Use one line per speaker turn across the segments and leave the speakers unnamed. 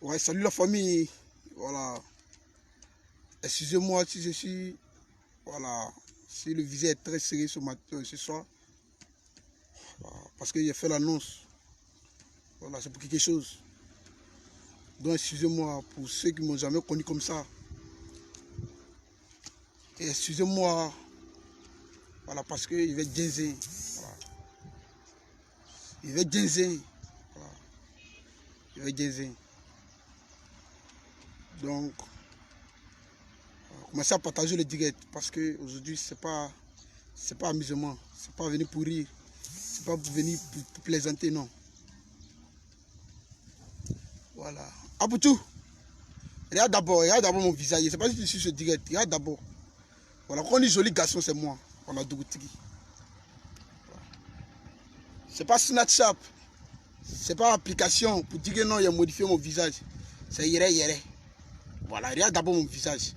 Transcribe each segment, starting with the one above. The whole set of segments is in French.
Ouais, salut la famille. Voilà. Excusez-moi si je suis. Voilà. Si le visage est très serré ce soir. Voilà, parce que j'ai fait l'annonce. Voilà, c'est pour quelque chose. Donc excusez-moi pour ceux qui ne m'ont jamais connu comme ça. Et excusez-moi. Voilà, parce qu'il va ginzer. Voilà. Il va ginzer. Voilà. Il va ginzer. Donc, commencez à partager le direct parce que aujourd'hui c'est pas amusement, c'est pas venir pour rire, c'est pas pour venir pour plaisanter, non. Voilà. Aboutou, regarde d'abord mon visage. Je ne sais pas si tu suis ce direct. Regarde d'abord. Voilà, quand on dit joli garçon, c'est moi. Voilà, Dougoutigi. Voilà. C'est pas Snapchat. C'est pas application pour dire que non, il a modifié mon visage. C'est Yere Yere. Voilà, regarde d'abord mon visage.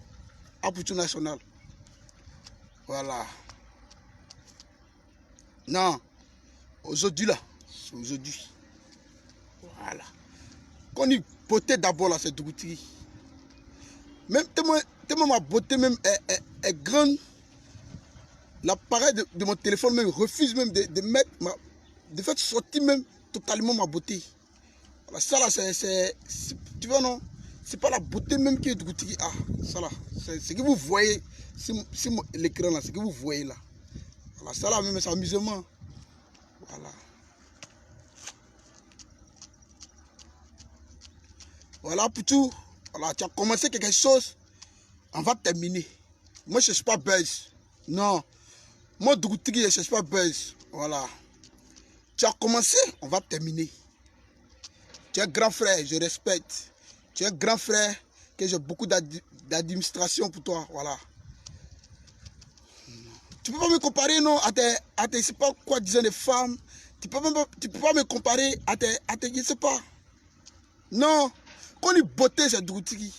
Aboutou national. Voilà. Non. Aujourd'hui là. C'est aujourd'hui. Voilà. Quand on dit beauté d'abord là, c'est Dougoutigi. Même tellement ma beauté même est grande. L'appareil de mon téléphone même refuse même de mettre de faire sortir même totalement ma beauté. Voilà, ça là, tu vois non, c'est pas la beauté même qui est de Goutigi. Ah, ça là, c'est ce que vous voyez, c'est l'écran là, ce que vous voyez là. Voilà, ça là même c'est amusement. Voilà. Voilà pour tout. Voilà, tu as commencé quelque chose, on va terminer. Moi je ne cherche pas buzz. Non. Moi Goutigi, je ne cherche pas buzz. Voilà. Tu as commencé, on va terminer. Tu es grand frère, je respecte. Tu es grand frère, que j'ai beaucoup d'administration pour toi. Voilà. Tu ne peux pas me comparer non, à tes je ne sais pas quoi disaient les femmes. Tu ne peux pas me comparer à tes je ne sais pas. Non. Quand on dit beauté, c'est Dougoutigi.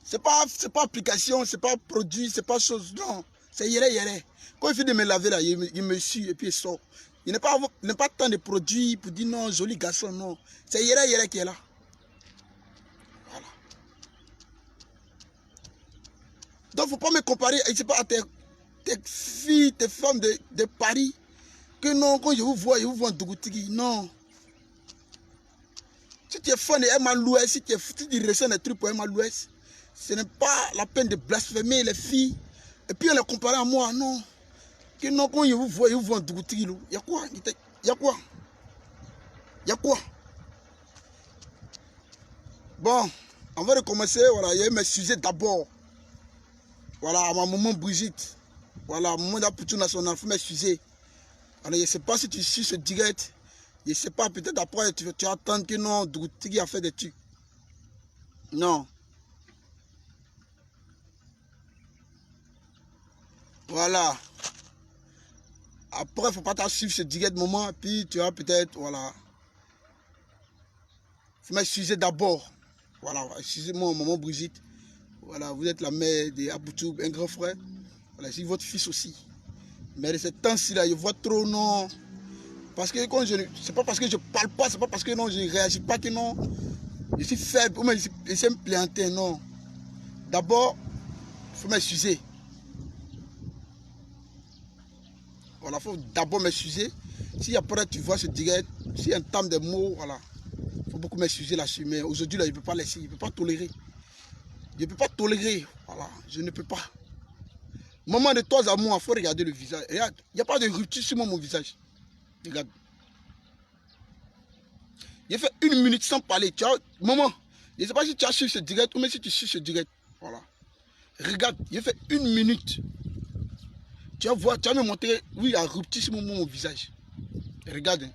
Ce n'est pas application, ce n'est pas produit, ce n'est pas chose. Non. C'est Yere Yere. Quand il fait de me laver là, il me suit et puis il sort. Il n'est pas tant de produits pour dire non, joli garçon, non. C'est Yere Yere qui est là. Voilà. Donc, il ne faut pas me comparer pas, à tes filles, tes femmes de Paris. Que non, quand je vous vois en Dougoutigi. Non. Si tu es fan de M l'Ouest, si tu ressens des trucs pour M l'Ouest, ce n'est pas la peine de blasphémer les filles. Et puis, on les compare à moi. Non. Que non, quand je vous vois en Dougoutigi. Il y a quoi? Il y a quoi? Il y a quoi? Bon, on va recommencer. Voilà, il y a mes sujets d'abord. Voilà, à ma maman Brigitte. Voilà, maman d'Apoutou national, il faut m'excuser. Alors, je ne sais pas si tu suis ce direct. Je ne sais pas, peut-être après, tu vas attendre que non, Dougoutigi a fait des trucs. Non. Voilà. Après, il ne faut pas t'en suivre ce direct moment. Et puis, tu vas peut-être, voilà. Il faut m'excuser d'abord. Voilà, excusez-moi, maman Brigitte. Voilà, vous êtes la mère d'Apoutou, un grand frère. Voilà, c'est votre fils aussi. Mais de ce temps-ci, là, je vois trop, non. Parce que quand c'est pas parce que je parle pas, c'est pas parce que non, je ne réagis pas que non. Je suis faible, ou même je sais me planter, non. D'abord, il faut m'excuser. Voilà, il faut d'abord m'excuser. Si après tu vois ce direct, si un temps de mots, voilà. Il faut beaucoup m'excuser là-dessus. Mais aujourd'hui, là, je ne peux pas laisser, je ne peux pas tolérer. Je ne peux pas tolérer. Voilà, je ne peux pas. Moment de toi à moi, il faut regarder le visage. Regarde, il n'y a pas de rupture sur mon visage. Regarde. J'ai fait 1 minute sans parler. Tu vois, maman, je ne sais pas si tu as su ce direct ou même si tu suis ce direct. Voilà. Regarde, j'ai fait 1 minute. Tu vas voir, tu vas me montrer, oui, il y a rupture sur mon visage. Regarde.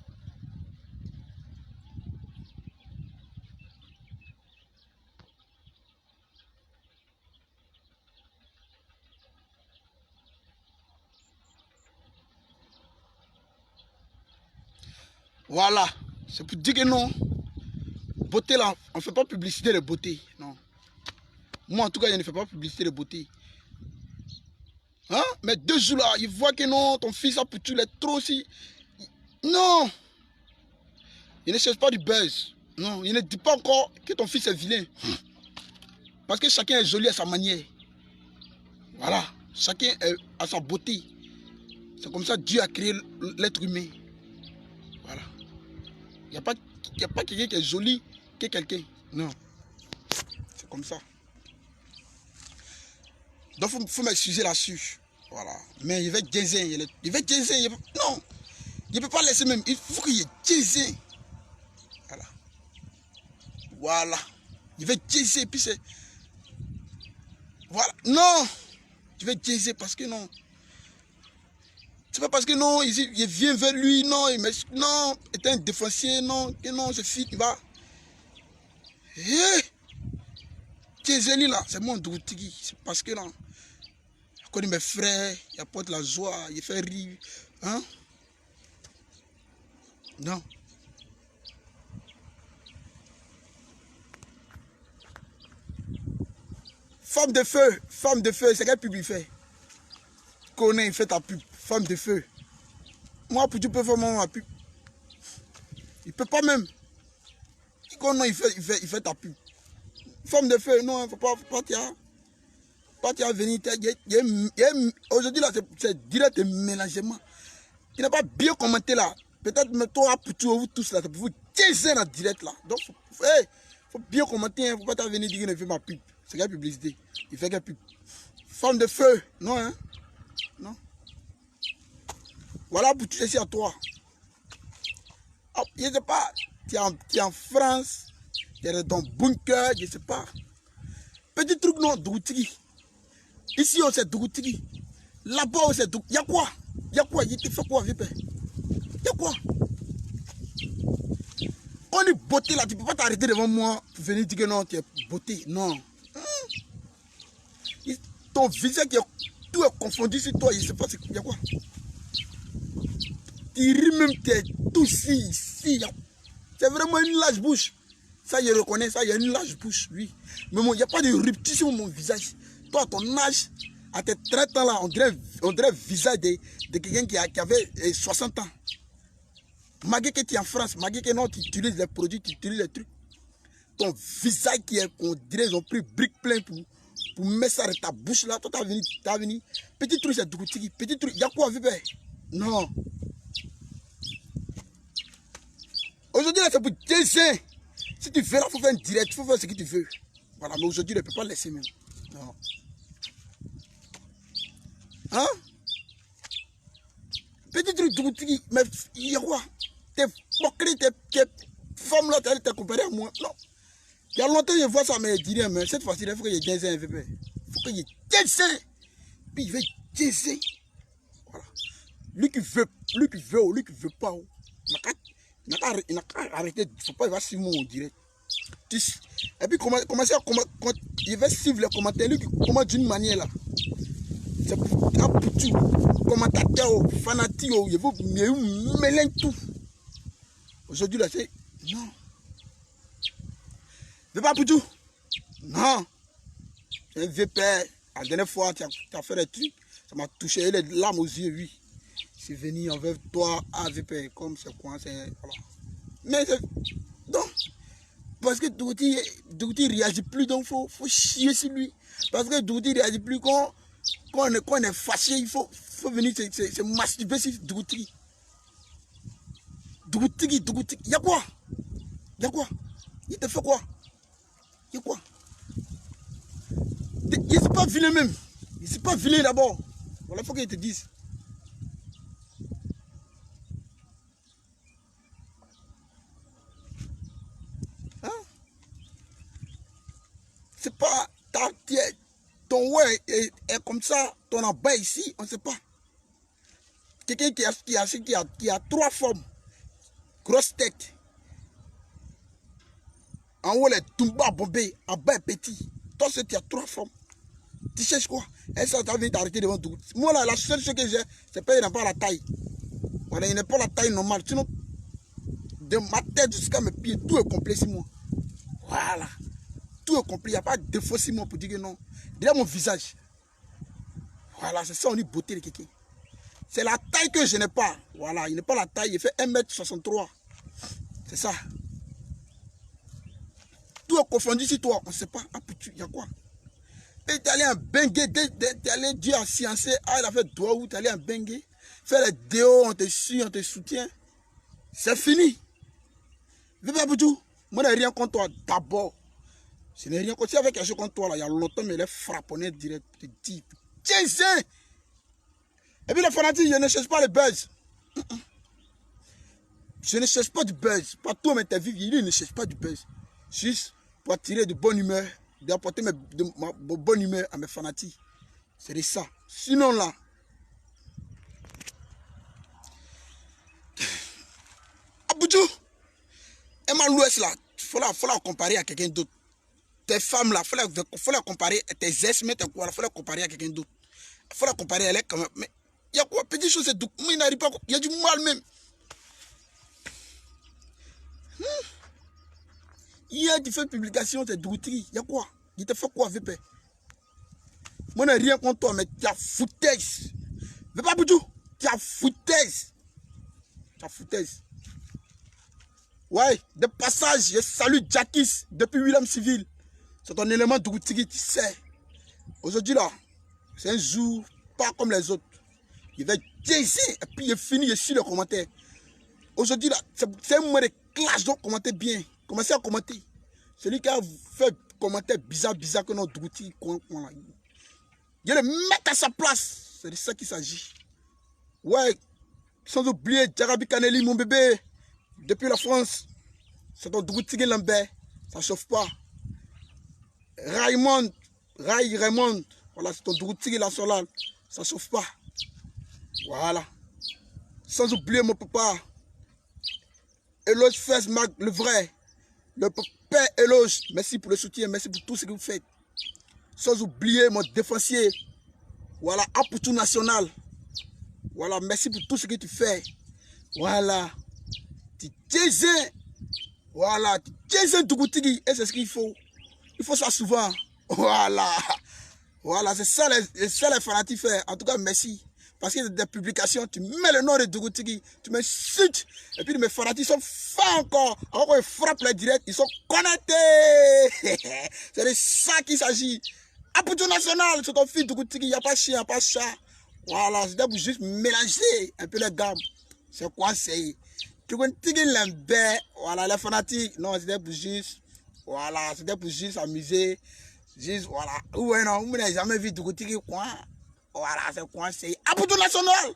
Voilà. C'est pour dire que non. Beauté là, on ne fait pas publicité de beauté. Non. Moi en tout cas, je ne fais pas publicité de beauté. Hein? Mais 2 jours là, il voit que non, ton fils a poutu, il est trop aussi. Non. Il ne cherche pas du buzz. Non, il ne dit pas encore que ton fils est vilain. Parce que chacun est joli à sa manière. Voilà. Chacun a sa beauté. C'est comme ça que Dieu a créé l'être humain. Voilà. Il n'y a pas quelqu'un qui est joli que quelqu'un. Non. C'est comme ça. Donc, il faut m'excuser là-dessus. Voilà. Mais il va être jazzé. Il va être jazzé. Non. Il ne peut pas laisser même. Il faut qu'il y ait jazzé. Voilà. Voilà. Il va être jazzé. Puis c'est... Voilà. Non. Tu vas être jazzé parce que non. C'est pas parce que non, il vient vers lui, non, non, est un défoncier, non, que non, ce fils, il va. Hé! Jazzé là, c'est mon doutigi. C'est parce que non. Je connais mes frères, il apporte la joie, il fait rire. Hein? Non. Femme de feu, c'est quelle pub il fait? Connais, il fait ta pub, femme de feu. Moi, tu peux faire ma pub. Il peut pas même. Il fait ta pub. Femme de feu, non, il ne faut pas tiens. Pas tiens venir. Aujourd'hui, là, c'est direct mélangement. Il n'a pas bien commenté là. Peut-être, mais toi, pour vous tous là, c'est pour vous tiens la direct là. Donc, faut bien commenter, il ne faut pas venir dire qu'il ne fait ma pub. C'est quelle publicité? Il fait quelle pub? Femme de feu, non, hein? Non. Voilà pour tout ceci à toi. Oh, je ne sais pas, tu es en France, tu es dans le bunker, je ne sais pas. Petit truc, non, Doutigi. Ici, on sait Doutigi. Là-bas, on sait Doutigi. Il y a quoi? Il y a quoi? Il te fait quoi, Vipé? Il y a quoi? On est beauté là, tu ne peux pas t'arrêter devant moi pour venir dire que non, tu es beauté. Non. Ton visage, tout est confondu sur toi, je ne sais pas, il y a quoi? Tu ris même, tu es tout ici. C'est vraiment une large bouche. Ça, je reconnais ça, il y a une large bouche, oui. Mais il n'y a pas de rupture sur mon visage. Toi, à ton âge, à tes 30 ans là, on dirait le visage de quelqu'un qui avait 60 ans. Malgré que tu es en France, malgré que non, tu utilises les produits, tu utilises les trucs. Ton visage qui est, on dirait, ils ont pris brique plein pour mettre ça dans ta bouche là. Toi, t'as venu. Petit truc, c'est Doutigi. Petit truc, il y a quoi, Vipé? Non. Aujourd'hui, là, c'est pour Jason. Si tu veux, il faut faire un direct, il faut faire ce que tu veux. Voilà, mais aujourd'hui, tu ne peux pas laisser même. Non. Hein? Petit truc, mais il y a quoi? Tes moqueries, tes femmes là, t'es comparé à moi. Non. Il y a longtemps, je vois ça, mais je dis rien, mais cette fois-ci, il faut qu'il y ait Jason. Il faut qu'il y ait Jason. Puis il veut Jason. Voilà. Lui qui veut pas. Il n'a qu'à arrêter. Il ne faut pas, il va suivre mon direct. Et puis, il va suivre les commentaires. Lui qui commente d'une manière là. C'est pour tout. Commentateur, fanatique, il veut mêler tout. Aujourd'hui, là, c'est. Non. Ne pas pour tout. Non. C'est un vieux père. La dernière fois, tu as fait des trucs. Ça m'a touché les larmes aux yeux, oui. C'est venu envers toi, AVP, comme c'est quoi, c'est. Voilà. Mais c'est. Donc, parce que Douti ne réagit plus, donc il faut chier sur lui. Parce que Douti ne réagit plus quand on est fâché, il faut venir se masturber sur Douti. Douti, il y a quoi? Il y a quoi? Il te fait quoi? Il y a quoi? Il ne s'est pas vilain même. Il ne s'est pas vilain d'abord. Voilà, il faut qu'il te dise. Hein? C'est pas ton ouais est comme ça, ton en bas ici, on ne sait pas. Quelqu'un qui a trois formes. Grosse tête. En haut, les Tumba bombés, en bas, petit. Toi, tu as trois formes. Tu cherches quoi? Et ça, tu as envie d'arrêter devant tout. Moi, là, la seule chose que j'ai, c'est qu'il n'a pas la taille. Voilà, il n'a pas la taille normale. Sinon, de ma tête jusqu'à mes pieds, tout est complet sur moi. Voilà. Tout est complet. Il n'y a pas de défaut sur moi pour dire que non. Déjà, mon visage. Voilà, c'est ça, on dit beauté de quelqu'un. C'est la taille que je n'ai pas. Voilà, il n'est pas la taille. Il fait 1m63. C'est ça. Tout est confondu sur toi. On ne sait pas. Ah, il y a quoi? Et tu es allé en bengue, tu es allé dire à sciencer, ah, il a fait droit ou tu es allé en bengue. Faire les déos, on te suit, on te soutient. C'est fini. Bébé Abidou, moi, je n'ai rien contre toi d'abord. Je n'ai rien contre toi. Avec quelque chose contre toi, là, il y a longtemps, mais les frapponnait direct. Je te dis, tiens, et puis les fanatiques, je ne cherche pas le buzz. Je ne cherche pas du buzz. Pas tout m'interview, il ne cherche pas du buzz. Juste pour attirer de bonne humeur, d'apporter ma bonne humeur à mes fanatiques. C'est de ça. Sinon là, Abidou, Emma Louest là, il faut la comparer à quelqu'un d'autre. Tes femmes là, il faut la comparer, tes ex, mais il faut la comparer à quelqu'un d'autre. Il faut la comparer, elle est quand même. Mais il y a quoi? Petite chose, c'est tout. Mais il n'arrive pas. Il y a du mal même. Hier, tu fais publication, c'est Doutri. Il y a quoi? Il te fait quoi, VP? Moi, je n'ai rien contre toi, mais tu as foutaise. VP Abidou, tu as foutaise. Tu as foutaise. Ouais, de passage, je salue Jackis depuis William Civil. C'est ton élément Doutri, tu sais. Aujourd'hui, là, c'est un jour pas comme les autres. Il va jazzer et puis il finit, il suit les commentaires. Aujourd'hui, là, c'est un moment de clash, donc commentez bien. Commencez à commenter. Celui qui a fait commentaire bizarre que notre outil, il le mettre à sa place. C'est de ça qu'il s'agit. Ouais, sans oublier Jarabi Kaneli, mon bébé, depuis la France. C'est ton outil Lambert. Ça ne chauffe pas. Raymond, voilà, c'est ton outil la solale. Ça ne chauffe pas. Voilà. Sans oublier mon papa. Eloge Fes Mag, le vrai. Le père Eloge. Merci pour le soutien. Merci pour tout ce que vous faites. Sans oublier mon défensier. Voilà, Apoutou National. Voilà, merci pour tout ce que tu fais. Voilà. Tu tiens. Voilà. Tu tiens Dougoutigi. Et c'est ce qu'il faut. Il faut ça souvent. Voilà. Voilà, c'est ça les fanatiques font. En tout cas, merci. Parce qu'il y a des publications, tu mets le nom de Dougoutigui, tu me chutes, et puis mes fanatiques sont forts encore. Alors qu'on frappe les directs, ils sont connectés. C'est de ça qu'il s'agit. Apoutou National, c'est ton fils Dougoutigui, il n'y a pas chien, il n'y a pas chat. Voilà, c'était pour juste mélanger un peu les gammes. C'est quoi c'est? Dougoutigui Lambert, voilà, les fanatiques, non, c'était pour juste, voilà, c'était pour juste amuser. Juste, voilà, ouais, non, vous n'avez jamais vu Dougoutigui quoi. Voilà, c'est quoi? C'est Apoutou National.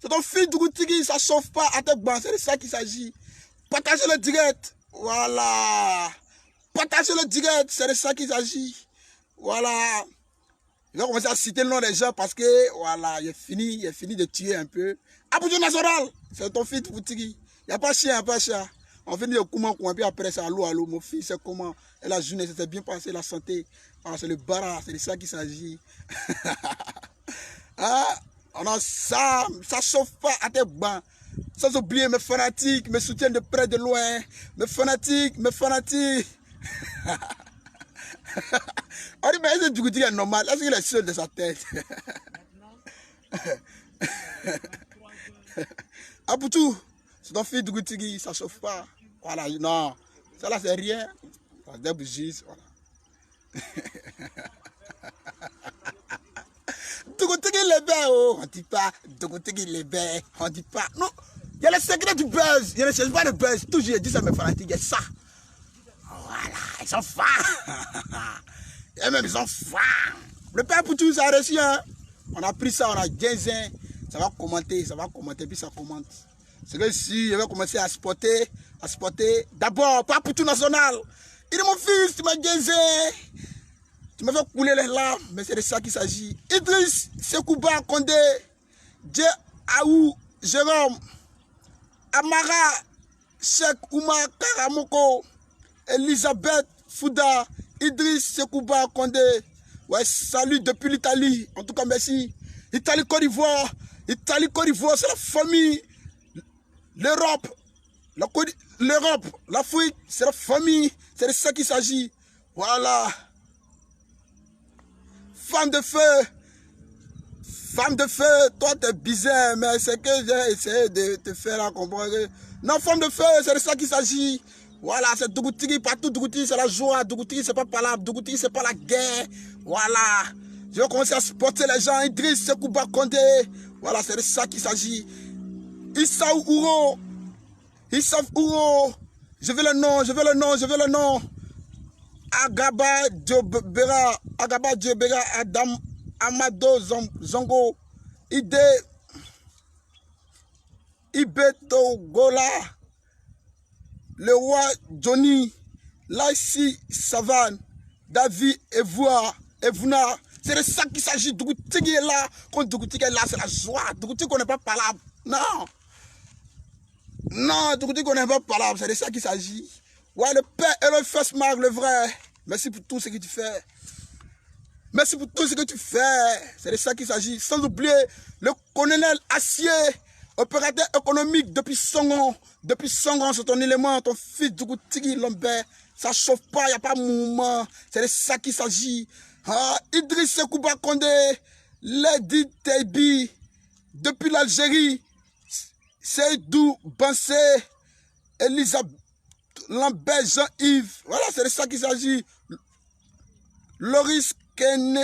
C'est ton fils Dougoutigui, ça ne chauffe pas à tes bancs. C'est de ça qu'il s'agit. Partagez le direct. Voilà. Partagez le direct. C'est de ça qu'il s'agit. Voilà. Je vais commencer à citer le nom des gens parce que, voilà, il est fini de tuer un peu. Apoutou National. C'est ton fils Dougoutigui. Il n'y a pas chien, il n'y a pas chat. On finit de comment, puis après c'est allô. Mon fils, c'est comment? Et la journée, c'était bien passé, la santé. Ah, c'est le bara, c'est de ça qu'il s'agit. Ah, on a ça chauffe pas à tes bancs. Sans oublier mes fanatiques, me soutiennent de près, de loin. Mes fanatiques. On dit, mais est-ce que Dougoutigui est normal? Est-ce qu'il est seul de sa tête? Apoutou, c'est ton fils Dougoutigui, ça chauffe pas. Voilà, non. Ça là, c'est rien. Ça se débouge, voilà. Dougoutigui les bains, oh, on dit pas. Dougoutigui les bains, on dit pas. Non, il y a le secret du buzz. Il ne cherche pas de buzz. Toujours, je dis ça à mes fanatiques, il y a ça. Voilà, ils sont forts. Et même, ils sont forts. Le père pour tout ça a reçu, hein. On a pris ça, on a gazé. Ça va commenter, puis ça commente. C'est que si je vais commencer à spotter. D'abord, pas pour tout national. Il est mon fils, tu m'as gazé. Tu m'as fait couler les larmes, mais c'est de ça qu'il s'agit. Idriss Sekouba Kondé, Dje Aou Jérôme, Amara Cheikh Oumar Karamoko, Elisabeth Fouda, Idriss Sekouba Kondé. Ouais, salut depuis l'Italie. En tout cas, merci. Italie-Côte d'Ivoire. Italie-Côte d'Ivoire, c'est la famille. L'Europe, l'Afrique, c'est la famille. C'est de ça qu'il s'agit. Voilà. Femme de feu, toi t'es bizarre, mais c'est que j'ai essayé de te faire comprendre. Non, femme de feu, c'est de ça qu'il s'agit. Voilà, c'est Dougoutigi, partout Dougoutigi, c'est la joie. Dougoutigi, c'est pas palabre. Dougoutigi, c'est pas la guerre. Voilà. Je vais commencer à supporter les gens. Idriss Sekouba Kondé. Voilà, c'est de ça qu'il s'agit. Issa Ouro. Issa Ouro. Je veux le nom, je veux le nom, je veux le nom. Agaba Diobera. Agaba Diobera Adam Amado Zongo. Ibeto Gola. Le roi Johnny, Laïsi Savane, David Evuna. C'est de ça qu'il s'agit. Dougoutigi est là. Quand Dougoutigi est là, c'est la joie. Dougoutigi qu'on n'est pas palabre. Non. Non, Dougoutigi qu'on n'est pas palabre. C'est de ça qu'il s'agit. Ouais, le père et le fils Marc, le vrai. Merci pour tout ce que tu fais. Merci pour tout ce que tu fais. C'est de ça qu'il s'agit. Sans oublier le colonel Acier. Opérateur économique depuis 100 ans. Depuis 100 ans, c'est ton élément, ton fils Dougoutigi Lambert. Ça chauffe pas, il n'y a pas de mouvement. C'est de ça qu'il s'agit. Ah, Idriss Sekouba Kondé, Lady Taibi, depuis l'Algérie, Seydou Bansé, Elisabeth Lambert, Jean-Yves. Voilà, c'est de ça qu'il s'agit. Loris Kenin,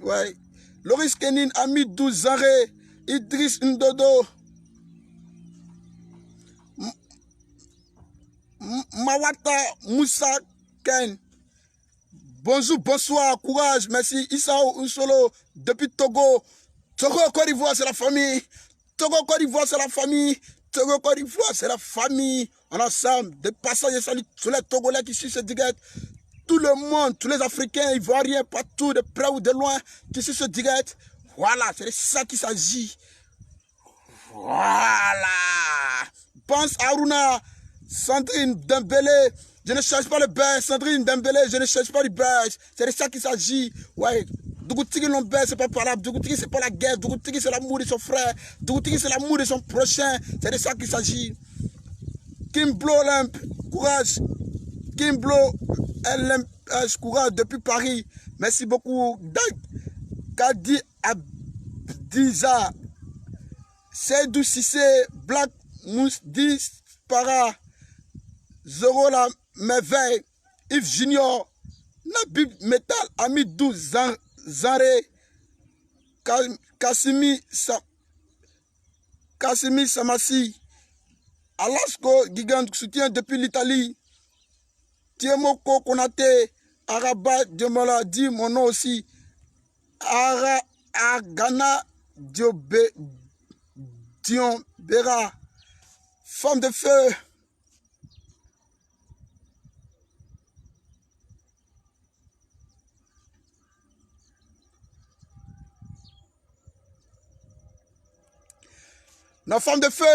ouais. Loris Kenin, Amidou Zaré. Idriss Ndodo, Mawata Moussa Ken. Bonjour, bonsoir, courage, merci. Issao Unsolo, depuis Togo. Togo, Côte d'Ivoire, c'est la famille. Togo, Côte d'Ivoire, c'est la famille. Togo, Côte d'Ivoire, c'est la famille. On est ensemble. De passage, je salue tous les Togolais qui suivent ce direct. Tout le monde, tous les Africains, Ivoiriens, partout, de près ou de loin, qui suivent ce direct. Voilà, c'est de ça qu'il s'agit. Voilà. Pense Aruna, Sandrine Dembélé. Je ne cherche pas le beurre. Sandrine Dembélé, je ne cherche pas le beurre. C'est de ça qu'il s'agit. Ouais. Dougoutigi Lambert, c'est pas palabre. Dougoutigi, c'est pas la guerre. Dougoutigi, c'est l'amour de son frère. Dougoutigi, c'est l'amour de son prochain. C'est de ça qu'il s'agit. Kimblo Olympe, courage. Kimblo LMH, courage depuis Paris. Merci beaucoup. Kadi Abdiza, Seydou Sissé, Black Mousse 10, Para, Zoro la Merveille, Yves Junior, Nabib Metal, Amidou Zare, Kassimi Samassi, Alasco Gigant soutien depuis l'Italie, Tiemoko Konate, Araba Diomola, dit mon nom aussi, Agana Dion Bera, femme de feu. Non, femme de feu,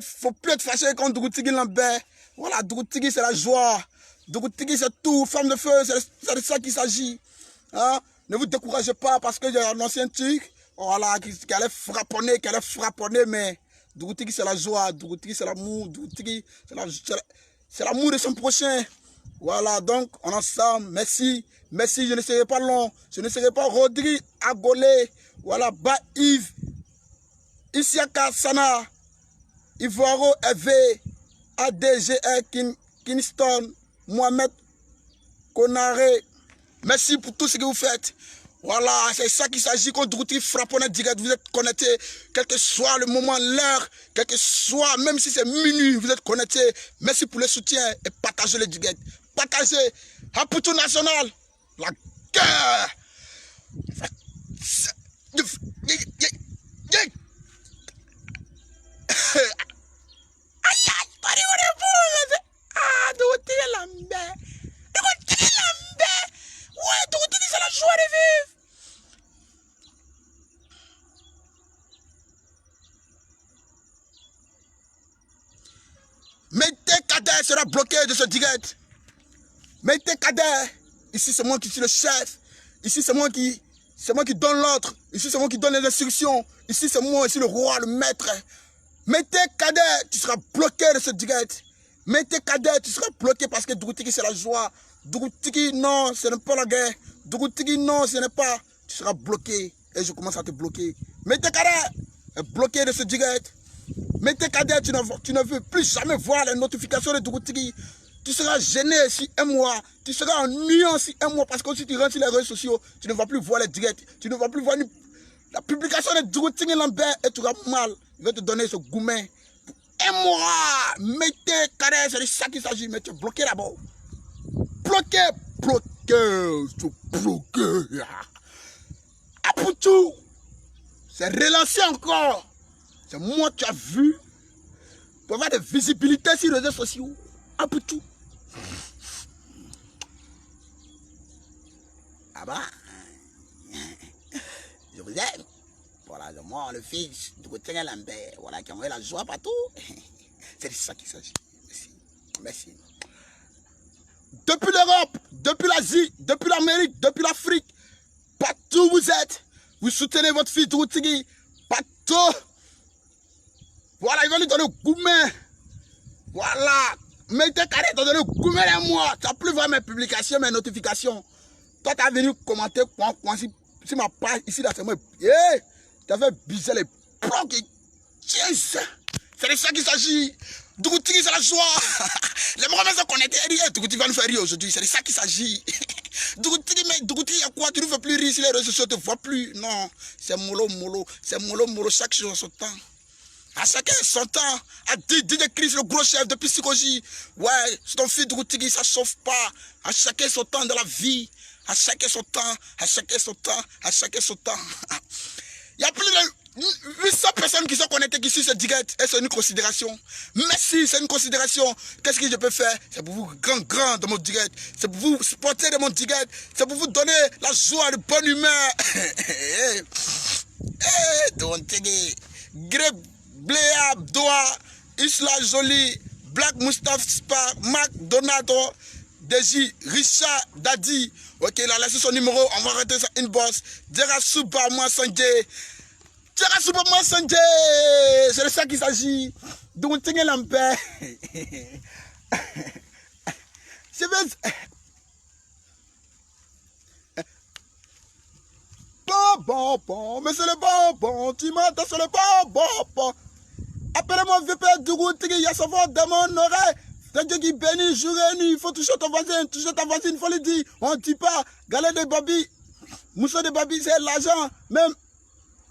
faut plus être fâché contre Dougoutigi Lambert. Voilà, Dougoutigi c'est la joie. Dougoutigi c'est tout, femme de feu, c'est de ça qu'il s'agit. Hein? Ne vous découragez pas parce qu'il y a un ancien tic, voilà, qui allait frapponner, mais Dougoutigi c'est la joie, Dougoutigi c'est l'amour, Dougoutigi c'est l'amour de son prochain. Voilà, donc on est ensemble, merci, je ne serai pas long, je ne serai pas Rodri Agolé, voilà, Ba Yves, Isiaka Sana, Ivoiro EV, ADGR Kingston, Mohamed Konaré. Merci pour tout ce que vous faites. Voilà, c'est ça qu'il s'agit. Quand Dougoutigi frappe, on est direct, vous êtes connecté. Quel que soit le moment, l'heure, quel que soit, même si c'est minuit, vous êtes connecté. Merci pour le soutien et partagez le direct. Partagez. Haputu National. La guerre. Dougoutigi Lambert. Dougoutigi Lambert. Ouais, Dougoutigi, c'est la joie de vivre. Mettez Kader sera bloqué de ce direct. Mettez Kader. Ici, c'est moi qui suis le chef. Ici, c'est moi qui donne l'ordre. Ici, c'est moi qui donne les instructions. Ici, c'est moi, ici, le roi, le maître. Mettez Kader, tu seras bloqué de ce direct. Mettez Kader, tu seras bloqué parce que Dougoutigi, c'est la joie. Dougoutigi, non, ce n'est pas la guerre. Dougoutigi, non, ce n'est pas. Tu seras bloqué. Et je commence à te bloquer. Mettez Kader, bloqué de ce direct. Mettez Kader, tu ne veux plus jamais voir les notifications de Dougoutigi. Tu seras gêné si un mois. Tu seras ennuyant si un mois. Parce que si tu rentres sur les réseaux sociaux, tu ne vas plus voir les directs. Tu ne vas plus voir la publication de Dougoutigi Lambert et tu auras mal. Il va te donner ce gourmet. Un mois. Mettez Kader, c'est de ça qu'il s'agit. Mais tu es bloqué d'abord. Bloqué. Apoutou. C'est relancé encore. C'est moi qui as vu. Pour avoir de visibilité sur les réseaux sociaux. Apoutou. Ah bah. Je vous aime. Voilà, moi, le fils de Dougoutigi Lambert. Voilà, qui envoie la joie partout. C'est de ça qu'il s'agit. Merci. Merci. Depuis l'Europe, depuis l'Asie, depuis l'Amérique, depuis l'Afrique, partout où vous êtes, vous soutenez votre fils Dougoutigi. Partout. Voilà, il va lui donner le gourmet. Voilà. Mettez Carré, donner le gourmet à moi. Tu n'as plus voir mes publications, mes notifications. Toi, tu as venu commenter si ma page ici, là, c'est moi. Tu as fait biser les blocs. C'est de ça qu'il s'agit. Dougoutigi, c'est la joie. Les Marocains sont connectés. Dougoutigi va nous faire rire aujourd'hui. C'est de ça qu'il s'agit. Dougoutigi, mais Dougoutigi, il y a quoi? Tu ne veux plus rire si les réseaux sociaux ne te voient plus. Non, c'est mollo. C'est mollo. Chaque jour son temps. À chacun son temps. À DJ Chris, le gros chef de psychologie. Ouais, c'est ton fils Dougoutigi, ça ne sauve pas. À chacun son temps dans la vie. À chacun son temps. Il y a plus de 800 personnes qui sont connectées ici, c'est direct. Et c'est une considération. Merci, c'est une considération. Qu'est-ce que je peux faire? C'est pour vous grand de mon direct. C'est pour vous supporter de mon direct. C'est pour vous donner la joie, de bonne humeur. Dougoutigi. Greb, Bléa, Doha, Isla Jolie, Black Mustapha Spa, Mac, Donato, Deji, Richard, Daddy. Ok, il a laissé son numéro, on va arrêter sa inbox. Dira Souba, moi Sanjay. C'est de ça qu'il s'agit. Dougoutigi Lambert. Je vais. Bon, mais c'est le bon, tu m'entends, c'est le bon. Appelez-moi VP Dougoutigi, il y a sa voix dans mon oreille. C'est Dieu qui bénit jour et nuit. Il faut toucher ton voisin, il faut le dire. On ne dit pas, galère de babi, mousseau de babi, c'est l'argent. Même,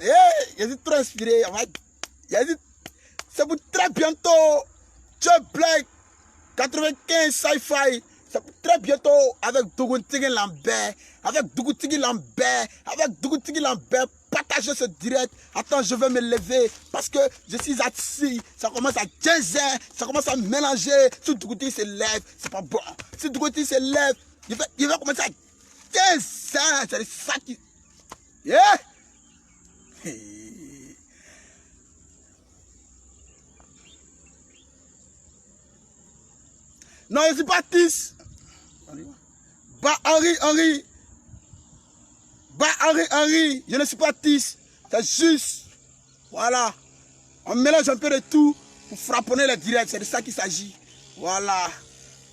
je suis trop inspiré. C'est pour très bientôt. Joe Black, 95 Sci-Fi. C'est pour très bientôt avec Dougoutigi Lambert. Partagez ce direct. Attends, je vais me lever parce que je suis assis. Ça commence à 15 heures. Ça commence à mélanger. Si Dougoutigi se lève, c'est pas bon. Si Dougoutigi se lève, il va commencer à 15 heures. C'est ça qui. Non, je suis pas artiste. Henri. Je ne suis pas artiste. C'est juste. Voilà. On mélange un peu de tout pour frapponner les directs. C'est de ça qu'il s'agit. Voilà.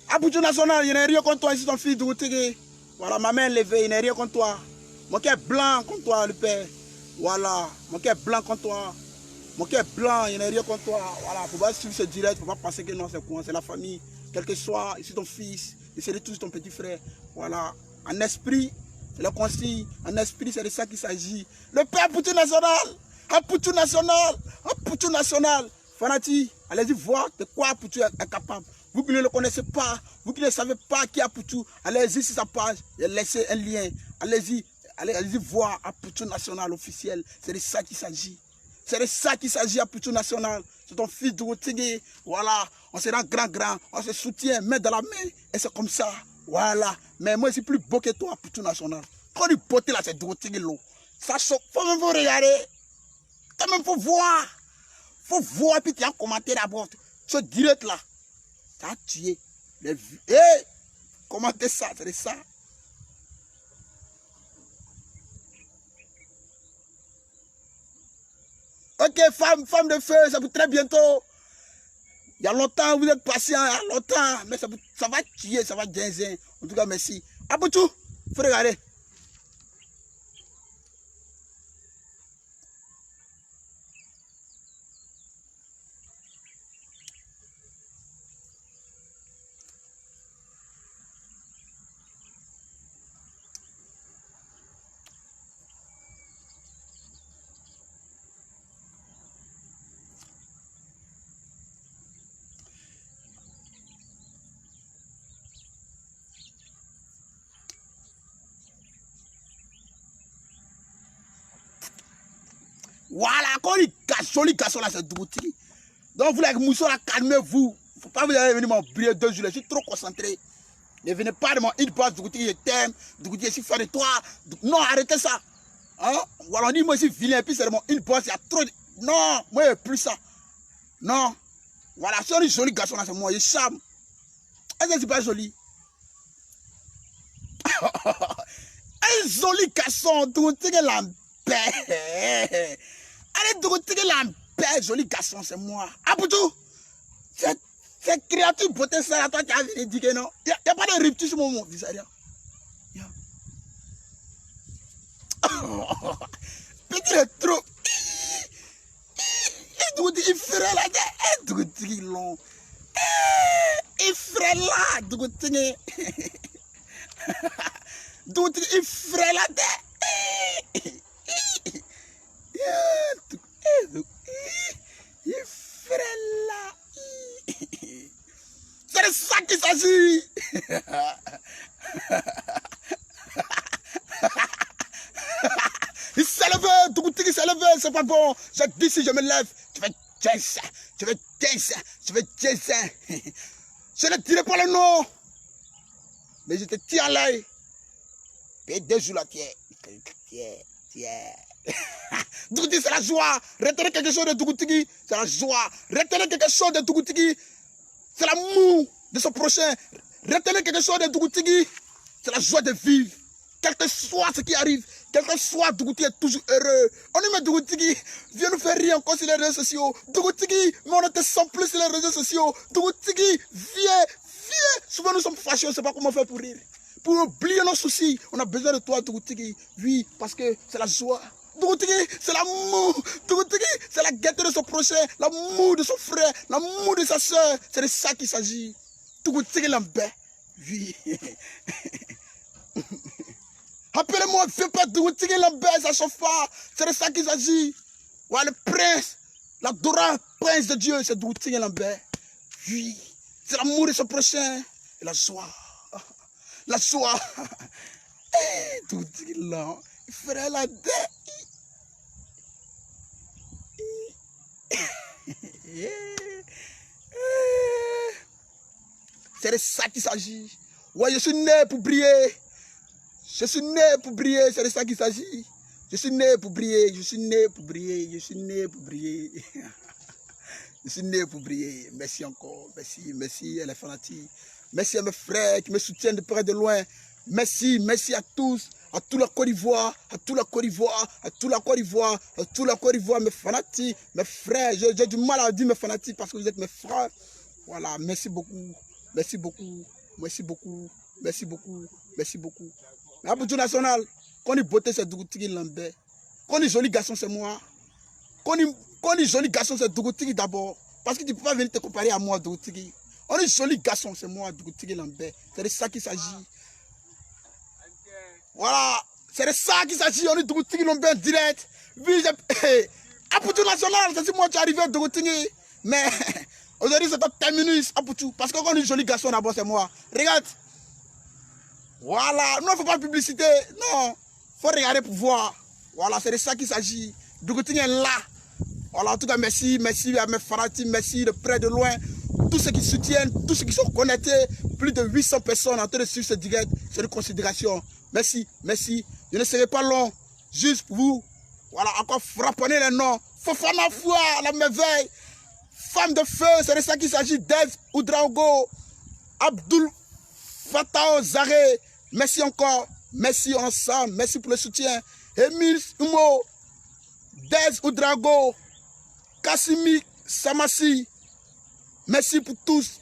Apoutou National, il n'y a rien contre toi ici, ton fils Dougoutigi. Voilà, ma main levée, il n'y a rien contre toi. Mon cœur blanc contre toi, le père. Voilà. Mon cœur blanc contre toi. Mon cœur blanc, il n'y a rien contre toi. Voilà. Il ne faut pas suivre ce direct. Il ne faut pas penser que non, c'est quoi. C'est la famille. Quel que soit, ici ton fils. Ici de tous ton petit frère. Voilà. En esprit, c'est le consigne. En esprit, c'est de ça qu'il s'agit. Le père Apoutou National. Fanati, allez-y voir de quoi Apoutou est capable. Vous qui ne le connaissez pas, vous qui ne savez pas qui est Apoutou, allez-y sur sa page et laissez un lien. Allez-y voir Apoutou National officiel. C'est de ça qu'il s'agit. C'est de ça qu'il s'agit, Apoutou National. C'est ton fils Dougoutigi. Voilà, on se rend grand, on se soutient, main dans la main, et c'est comme ça. Voilà, mais moi je suis plus beau que toi, Apoutou National. Quand du beauté là, c'est Dougoutigi l'eau. Ça choque, faut même vous regarder. Quand même, faut voir. Faut voir, puis tu as un commentaire d'abord. Ce direct là, ça a tué les vues. Commentez ça, c'est de ça. Ok, femme de feu, ça vous très bientôt. Il y a longtemps, vous êtes patient, il y a longtemps, mais ça va tuer, ça va ginzer. En tout cas, merci. Apoutou, faut regarder. Voilà, quand il casse, joli garçon là, c'est Dougouti. Donc vous les moussons là, calmez-vous. Il ne faut pas venir m'embrouiller 2 jours, je suis trop concentré. Ne venez pas de mon inbox, Dougouti, je t'aime, Dougouti, je suis fan de toi. Non, arrêtez ça. Hein? Voilà, on dit moi je suis vilain, puis c'est de mon inbox, il y a trop de... Non, moi je plus ça. Non. Voilà, si on est joli garçon là, c'est moi, je charme. Est-ce que c'est pas joli? Un joli garçon, Dougouti, la paix. Allez, Dougouti, la paix, joli garçon, c'est moi. Ah, pour tout. Cette créature beauté, ça, là, toi, tu as dit que non. Il n'y a pas de rupture sur mon visage. Petit est trop. Il ferait la tête. Dougouti, long. Il ferait là, Dougouti. Dougouti, il ferait la tête. Il ferait là. C'est de ça qu'il s'agit. Il s'est levé, Dougouti s'est levé, c'est pas bon. J'ai dit si je me lève, je vais dire ça, je vais dire ça, je vais dire ça. Je ne dirai pas le nom, mais je te tire à l'œil. Et 2 jours là, tiens. Dougouti, c'est la joie. Retenez quelque chose de Dougouti, c'est la joie. Retenez quelque chose de Dougouti, c'est l'amour de son prochain. Retenez quelque chose de Dougouti, c'est la joie de vivre. Quel que soit ce qui arrive, quel que soit, Dougouti est toujours heureux. On dit mais Dougouti, viens nous faire rire encore sur les réseaux sociaux. Dougouti, mais on ne te sent plus sur les réseaux sociaux. Dougouti, viens. Souvent nous sommes fâchés, on ne sait pas comment faire pour rire. Pour oublier nos soucis, on a besoin de toi, Dougouti. Oui, parce que c'est la joie. Dougouti, c'est l'amour. Dougouti, c'est la gaieté de son prochain, l'amour de son frère, l'amour de sa soeur. C'est de ça qu'il s'agit. Dougouti Lambert. Oui. Appelez-moi, fais pas Dougouti Lambert, ça chauffe pas. C'est de ça qu'il s'agit. Ouais, le prince, l'adorant prince de Dieu, c'est Dougouti Lambert. Oui. C'est l'amour de son prochain et la joie. La joie. Dougouti Lambert. Il ferait la dette. C'est de ça qu'il s'agit. Ouais, je suis né pour briller. Je suis né pour briller, c'est de ça qu'il s'agit. Je suis né pour briller, je suis né pour briller, je suis né pour briller. Je suis né pour briller. Merci encore. Merci à les fanatiques. Merci à mes frères qui me soutiennent de près et de loin. Merci à tous. À toute la Côte d'Ivoire, mes fanatiques, mes frères. J'ai du mal à dire mes fanatiques parce que vous êtes mes frères. Voilà, merci beaucoup. Mais à Boutou National, quand il beauté, c'est Dougouti Lambert. Quand il joli garçon, c'est moi. Quand il joli garçon, c'est Dougouti d'abord. Parce que tu ne peux pas venir te comparer à moi, Dougouti. On est joli garçon, c'est moi, Dougouti Lambert. C'est de ça qu'il s'agit. Voilà, c'est de ça qu'il s'agit. On est Dougouti Lambert direct. À Boutou National, c'est moi qui suis arrivé à Dougouti. Mais aujourd'hui, c'est pas terminus à Boutou. Parce que quand on est joli garçon, d'abord, c'est moi. Regarde. Voilà, non, il ne faut pas de publicité. Non, il faut regarder pour voir. Voilà, c'est de ça qu'il s'agit. Dougouti est là. Voilà, en tout cas, merci à mes fanatiques, merci de près, de loin. Tous ceux qui soutiennent, tous ceux qui sont connectés. Plus de 800 personnes en train de suivre ce direct. C'est de considération. Merci. Je ne serai pas long. Juste pour vous. Voilà, encore frapponnez les noms. Fofana Foua, la merveille. Femme de feu, c'est de ça qu'il s'agit. Dez Oudraogo. Abdul Fatah Zare. Merci encore. Merci ensemble. Merci pour le soutien. Emile Humo. Dez Oudraogo. Kassimi Samassi. Merci pour tous.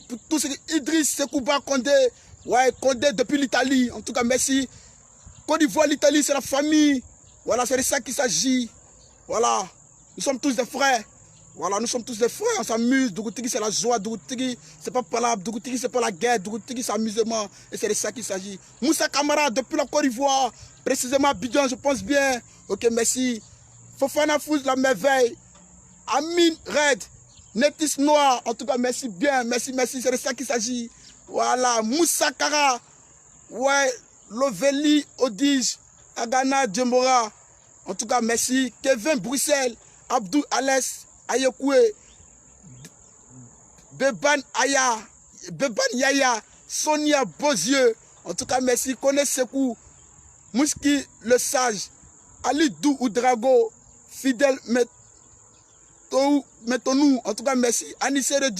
Idriss Sekouba Condé. Ouais, Condé depuis l'Italie. En tout cas, merci. Côte d'Ivoire, l'Italie, c'est la famille. Voilà, c'est de ça qu'il s'agit. Voilà. Nous sommes tous des frères. Voilà, nous sommes tous des frères. On s'amuse. Dougouti, c'est la joie. Dougouti, c'est pas palabre. Dougouti, c'est pas la guerre. Dougouti, c'est amusement. Et c'est de ça qu'il s'agit. Moussa Kamara, depuis la Côte d'Ivoire. Précisément à Bidjan, je pense bien. Ok, merci. Fofana Fouz, la merveille. Amin Red. Netis Noir. En tout cas, merci bien. Merci. C'est de ça qu'il s'agit. Voilà. Moussa Kara. Ouais. Loveli Odige. Agana Djembora. En tout cas, merci. Kevin Bruxelles. Abdou Alès Ayekoué, Beban Aya, Beban Yaya, Sonia Bozieux. En tout cas, merci. Kone Sekou, Mouski le Sage, Ali Dou Oudrago, Fidèle Mettons-nous. En tout cas, merci. Anissé de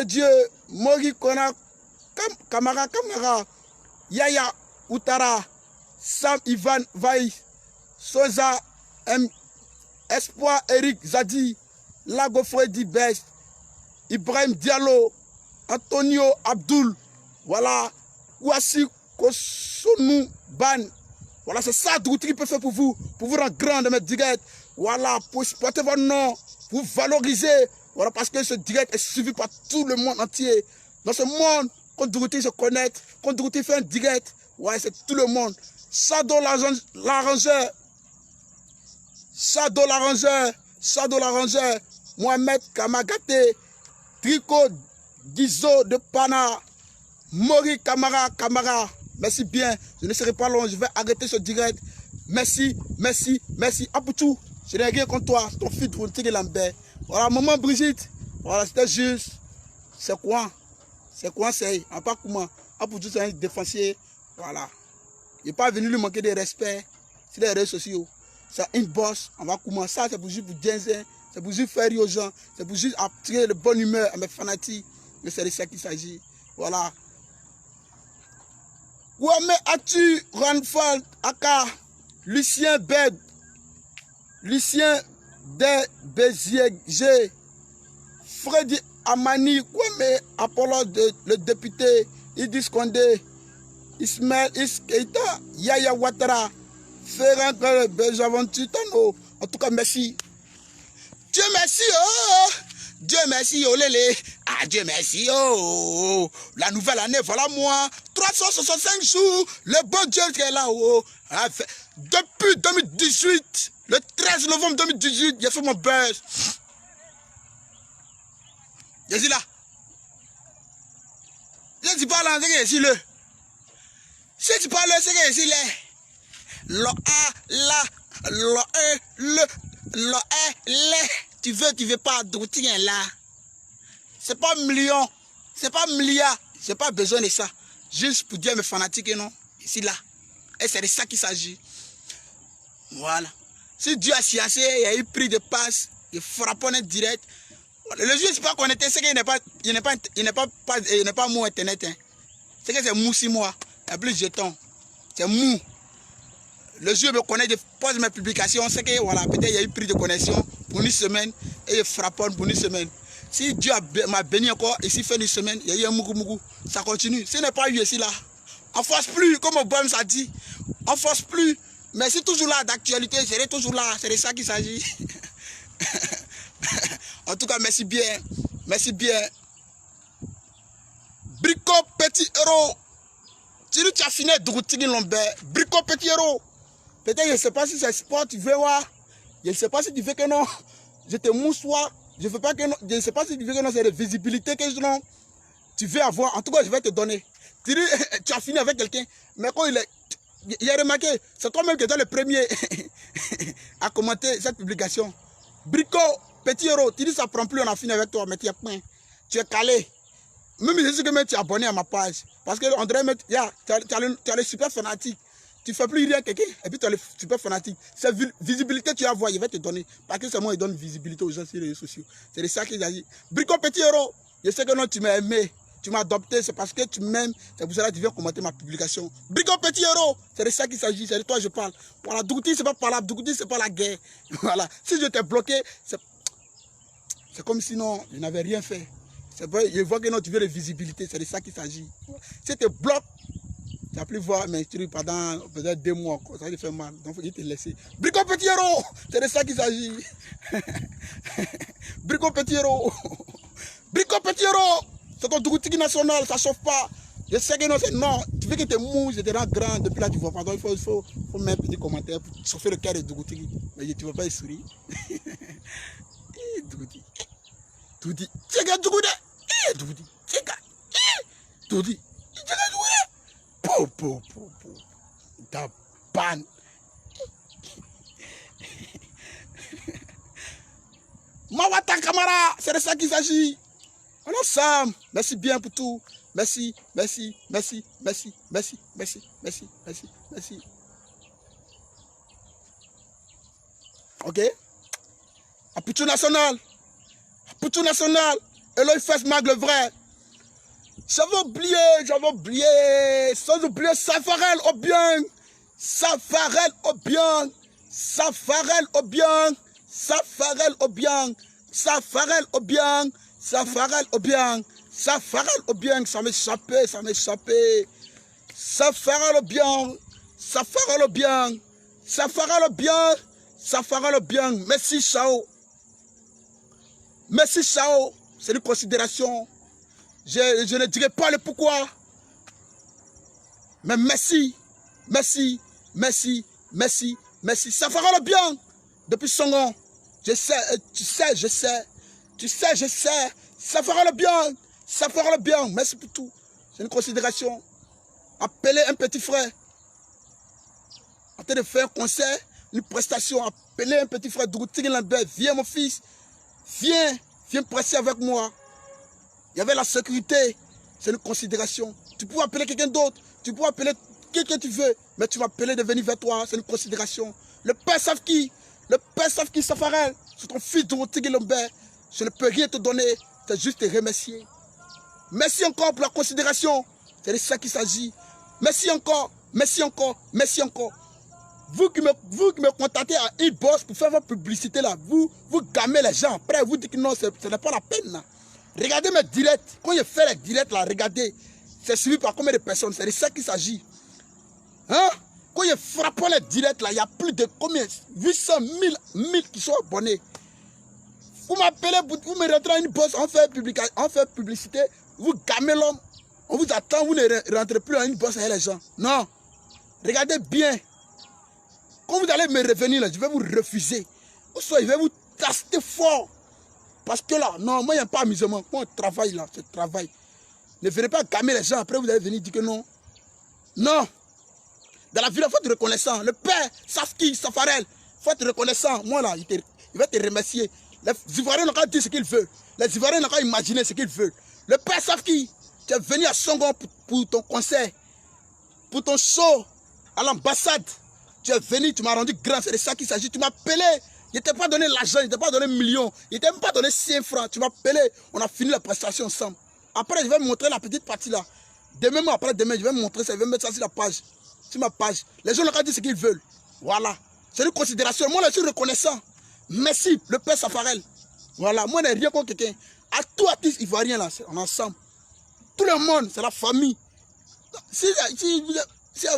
Dieu, Mori Kona, Kamara, Yaya Outara, Sam Ivan Vaï, Soza M. Espoir Eric Zadi, Lago Freddy Best, Ibrahim Diallo, Antonio Abdul, voilà, Ouassi Kosonou Ban. Voilà, c'est ça Dougouti peut faire pour vous rendre grand de mettre direct. Voilà, pour porter votre nom, pour valoriser. Voilà, parce que ce direct est suivi par tout le monde entier. Dans ce monde, quand Dougouti se connecte, quand Dougouti fait un direct, ouais, c'est tout le monde. Sado l'arrangeur, Mohamed Kamagate, Trico Gizo de Pana, Mori Kamara. Merci bien, je ne serai pas long, je vais arrêter ce direct. Merci. Apoutou, je n'ai rien contre toi, ton fils de Lambert. Voilà, maman Brigitte, voilà, c'était juste. C'est quoi, c'est à part comment. Apoutou, c'est un défensier, voilà. Il n'est pas venu lui manquer de respect sur les réseaux sociaux. C'est une bosse, on va commencer. Ça, c'est pour juste pour Djenzen, c'est pour juste faire rire aux gens, c'est pour juste attirer de bonne humeur à mes fanatiques. Mais c'est de ça qu'il s'agit. Voilà. Ouame Atu Ranfal Aka, Lucien Beg, Lucien De Bézier, Freddy Amani, Ouame Apollo le député, Idis Condé, Ismaël Iskeita, Yaya Ouattara, Ferrand Bejaventu Tano. En tout cas, merci. Dieu merci, oh! Dieu merci, oh lélé. Ah, Dieu merci, oh! La nouvelle année, voilà moi. 365 jours, le bon Dieu qui est là, oh! Depuis 2018, le 13 novembre 2018, j'ai fait mon buzz. Je suis là. Je dis pas là, c'est que je suis là. Si tu parles, c'est que je suis là. Tu veux pas d'autres là. C'est pas million, c'est pas milliard. J'ai pas besoin de ça. Juste pour dire mes fanatiques, non. Ici là. Et c'est de ça qu'il s'agit. Voilà. Si Dieu a sciancé, il y a eu pris de passe, il frappe en direct. Le jeu, c'est pas connecté, c'est qu'il n'est pas mou internet. Hein. C'est que c'est mou 6 mois. Il n'y a plus de jetons. C'est mou. Le jeu me connaît, je pose mes publications, c'est que voilà, peut-être il y a eu pris de connexion pour une semaine et je frappe pour une semaine. Si Dieu m'a béni encore, ici fait une semaine, il y a eu un mougou, ça continue. Ce n'est pas eu ici là. On force plus, comme Obama a dit. On force plus. Mais c'est toujours là d'actualité, c'est toujours là, c'est de ça qu'il s'agit. En tout cas, merci bien. Merci bien. Brico Petit Héros. Tu as fini de Lambert. Brico Petit Héros. Peut-être, je ne sais pas si c'est sport, tu veux voir. Je ne sais pas si tu veux que non. Je te moussois. Je ne sais pas si tu veux que non, c'est de visibilité que non. Tu veux avoir. En tout cas, je vais te donner. Tu as fini avec quelqu'un. Mais quand il a remarqué, c'est toi-même qui es le premier à commenter cette publication. Brico, Petit Héros, tu dis ça prend plus, on a fini avec toi, mais tu es plein. Tu es calé. Même je sais que tu es abonné à ma page. Parce que André, tu as les super fanatiques. Tu ne fais plus rien à quelqu'un et puis tu as les super fanatiques. Cette visibilité, tu vas voir, il va te donner. Parce que c'est moi qui donne visibilité aux gens sur les réseaux sociaux. C'est de ça qu'il a dit. Brico Petit Héros, je sais que non, tu m'as aimé. Tu m'as adopté, c'est parce que tu m'aimes. C'est pour cela que tu viens commenter ma publication. Brico Petit Héros, c'est de ça qu'il s'agit. C'est de toi que je parle. Voilà, Dougouti, c'est pas parlable. Dougouti, c'est pas la guerre. Voilà. Si je t'ai bloqué, c'est comme si non, je n'avais rien fait. Je vois que non, tu veux de visibilité. C'est de ça qu'il s'agit. Si tu te bloques, tu n'as plus voir m'instruire pendant peut-être 2 mois. Ça va te faire mal. Donc, il faut te laisser. Brico Petit Héros, c'est de ça qu'il s'agit. Brico Petit Héros. Brico Petit Héros. C'est ton Dougouti national, ça ne chauffe pas. Je sais que non, c'est non. Tu veux que tu mou, je te rends grand. Depuis là, tu vois pas. Donc, il faut mettre un petit commentaire pour chauffer le cœur de Dougouti. Mais tu ne vas pas y sourire. Dougouti. Dougouti. C'est que Dougouti. Dougouti. C'est que Dougouti. C'est que Dougouti. Ta panne. Mawata Kamara, c'est de ça qu'il s'agit. On est ensemble. Merci bien pour tout. Merci, merci, merci, merci, merci, merci, merci, merci, merci. Ok? Aputu national. Aputu national. Eloy Fes Mag le vrai. J'avais oublié. Sans oublier Safarel au bien. Safarel au bien. Safarel au bien. Safarel au bien. Safarel au bien. Safarel au bien. Safarel au bien. Ça m'échappait, ça m'échappait. Safarel au bien. Safarel au bien. Safarel au bien. Safarel au bien. Merci, Chao. Merci, Chao. C'est une considération. Je ne dirai pas le pourquoi. Mais merci. Merci. Merci. Merci. Merci. Safarel au bien. Depuis son an. Je sais. Tu sais, je sais. Tu sais, je sais. Safarel au bien. Safarel au bien. Merci pour tout. C'est une considération. Appelez un petit frère. En train de faire un concert, une prestation. Appelez un petit frère. Dougouti Lambert. Viens, mon fils. Viens. Viens presser avec moi. Il y avait la sécurité. C'est une considération. Tu peux appeler quelqu'un d'autre. Tu peux appeler quelqu'un que tu veux. Mais tu vas appeler de venir vers toi. C'est une considération. Le père savent qui. Le père savent qui, Safarel. C'est ton fils Dougouti Lambert. Je ne peux rien te donner. C'est juste te remercier. Merci encore pour la considération. C'est de ça qu'il s'agit. Merci encore. Merci encore. Merci encore. Vous qui me contactez à e-boss pour faire votre publicité là, vous gammez les gens. Après, vous dites que non, ce n'est pas la peine là. Regardez mes directs. Quand je fais les directs là, regardez. C'est suivi par combien de personnes? C'est de ça qu'il s'agit. Hein? Quand je frappe les directs là, il y a plus de combien? 800 000 qui sont abonnés. Vous m'appelez, vous me rentrez à une boss, on fait publicité, vous gammez l'homme. On vous attend, vous ne rentrez plus à une boss avec les gens. Non. Regardez bien. Quand vous allez me revenir là, je vais vous refuser. Ou soit je vais vous taster fort. Parce que là, non, moi, il n'y a pas amusement. Moi, je travaille là, je travaille. Ne venez pas gammer les gens, après vous allez venir dire que non. Non. Dans la vie, il faut être reconnaissant. Le père, Safki, Safarel, il faut être reconnaissant. Moi là, il va te remercier. Les Ivoiriens n'ont qu'à dire ce qu'ils veulent. Les Ivoiriens n'ont qu'à imaginer ce qu'ils veulent. Le père Safki, tu es venu à Songon pour ton concert, pour ton show à l'ambassade. Tu es venu, tu m'as rendu grand, c'est de ça qu'il s'agit. Tu m'as appelé, je ne t'ai pas donné l'argent, je ne t'ai pas donné 1 million, je ne t'ai même pas donné 5 francs. Tu m'as appelé, on a fini la prestation ensemble. Après, je vais montrer la petite partie là. Demain, après-demain, je vais montrer ça, je vais mettre ça sur la page. Sur ma page. Les gens n'ont qu'à dire ce qu'ils veulent. Voilà. C'est une considération. Moi, je suis reconnaissant. Merci, le père Safarel. Voilà. Moi, je n'ai rien contre quelqu'un. À tout artiste ivoirien là, on est ensemble. Tout le monde, c'est la famille. Si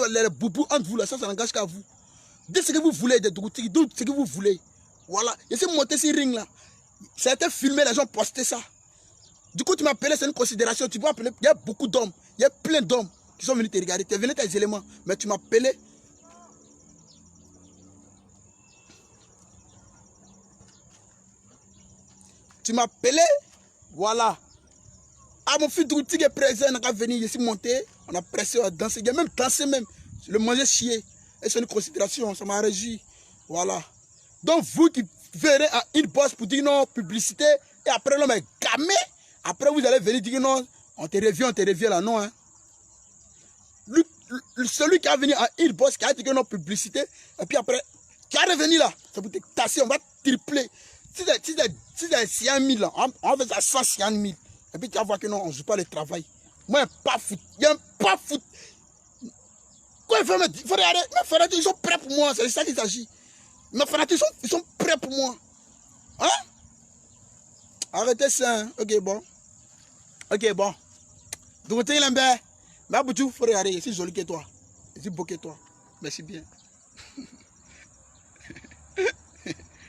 les boubous entre vous là, ça n'engage qu'à vous. Dites ce que vous voulez de Dougouti, dites ce que vous voulez. Voilà. Je suis monté sur ring là. Ça a été filmé, les gens postaient ça. Du coup, tu m'as appelé, c'est une considération. Tu peux appeler, il y a beaucoup d'hommes, il y a plein d'hommes qui sont venus te regarder. Tu es venu tes éléments, mais tu m'as appelé. Tu m'as appelé, voilà. Ah, mon fils Dougouti est présent, on a venu, je suis monté, on a pressé, on a dansé, il y a même dansé même, le manger chier. Et c'est une considération, ça m'a régi. Voilà. Donc vous qui verrez à une boss pour dire non, publicité, et après l'homme est gamé, après vous allez venir dire non, on te revient là, non. Hein. Celui qui a venu à une boss, qui a dit non, publicité, et puis après, qui a revenu là, ça peut te tasser, on va tripler. Si c'est 100 000 là, on fait ça 150 000. Et puis tu vas voir que non, on ne joue pas le travail. Moi, il n'y a pas foot. Il n'y a pas foot. Quoi, il faut regarder. Mes frères, ils sont prêts pour moi. C'est ça qu'il s'agit. Mes frères, ils sont prêts pour moi. Hein? Arrêtez ça. Hein? Ok, bon. Ok, bon. Donc, tu es là, mais Aboutou, il faut regarder. Je suis joli que toi. Je suis beau que toi. Merci bien.